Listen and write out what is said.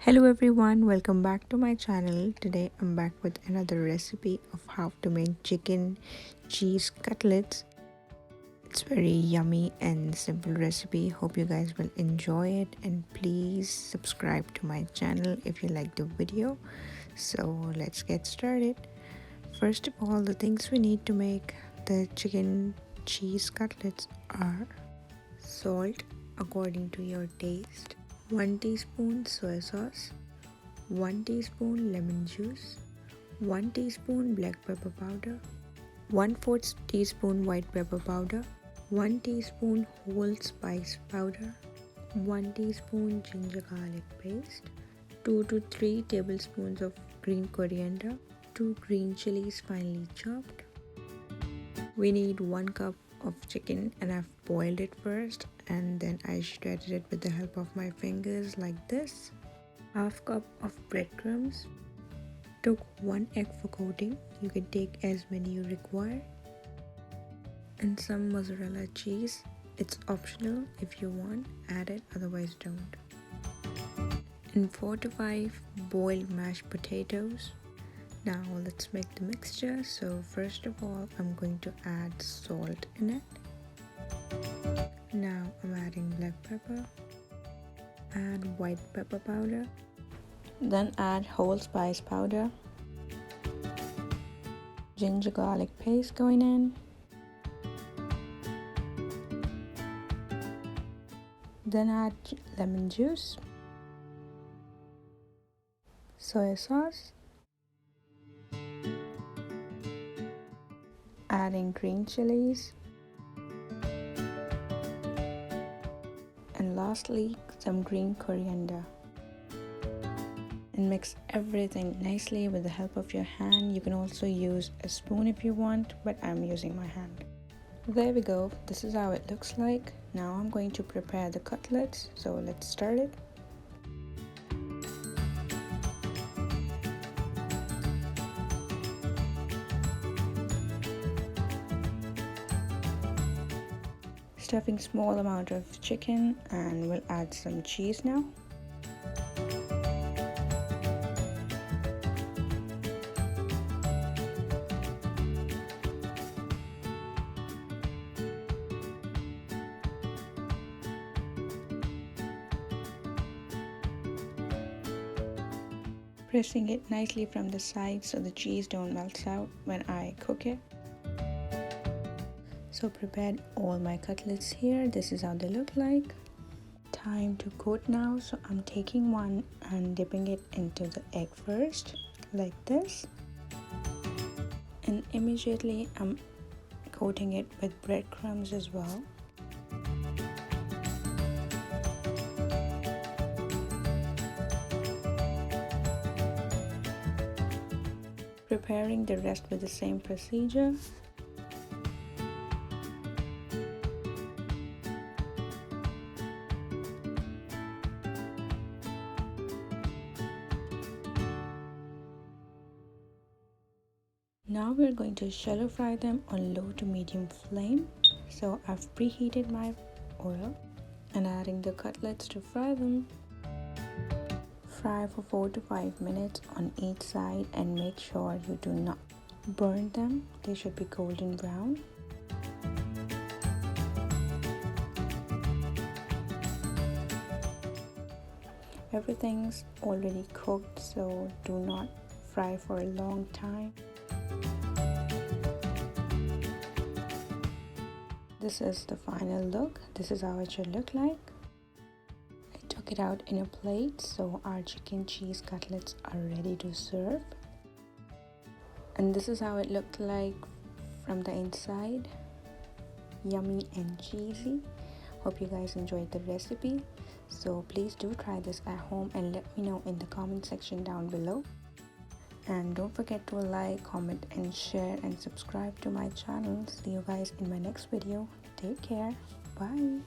Hello everyone, welcome back to my channel. Today I'm back with another recipe of how to make chicken cheese cutlets. It's very yummy and simple recipe. Hope you guys will enjoy it, and please subscribe to my channel if you like the video. So let's get started. First of all, the things we need to make the chicken cheese cutlets are salt according to your taste, 1 teaspoon soy sauce, 1 teaspoon lemon juice, 1 teaspoon black pepper powder, 1/4 teaspoon white pepper powder, 1 teaspoon whole spice powder, 1 teaspoon ginger garlic paste, 2 to 3 tablespoons of green coriander, 2 green chilies finely chopped. We need 1 cup of chicken, and I've boiled it first and then I shredded it with the help of my fingers like this. Half cup of breadcrumbs. Took 1 egg for coating. You can take as many you require. And some mozzarella cheese. It's optional. If you want, add it, otherwise don't. And 4 to 5 boiled mashed potatoes. Now let's make the mixture. So first of all, I'm going to add salt in it. Now I'm adding black pepper, add white pepper powder, then add whole spice powder, ginger garlic paste going in, then add lemon juice, soy sauce, adding green chilies, and lastly some green coriander. And mix everything nicely with the help of your hand. You can also use a spoon if you want, but I'm using my hand. There we go. This is how it looks like. Now I'm going to prepare the cutlets, so let's start it. Stuffing small amount of chicken, and we'll add some cheese now. Pressing it nicely from the side so the cheese don't melt out when I cook it. So prepared all my cutlets here. This is how they look like. Time to coat now. So I'm taking one and dipping it into the egg first, like this. And immediately I'm coating it with breadcrumbs as well. Preparing the rest with the same procedure. Now we're going to shallow fry them on low to medium flame. So I've preheated my oil and adding the cutlets to fry them. Fry for 4 to 5 minutes on each side and make sure you do not burn them. They should be golden brown. Everything's already cooked, so do not fry for a long time. This is the final look. This is how it should look like. I took it out in a plate, so our chicken cheese cutlets are ready to serve. And this is how it looked like from the inside. Yummy and cheesy. Hope you guys enjoyed the recipe. So please do try this at home and let me know in the comment section down below. And don't forget to like, comment and share and subscribe to my channel. See you guys in my next video. Take care. Bye.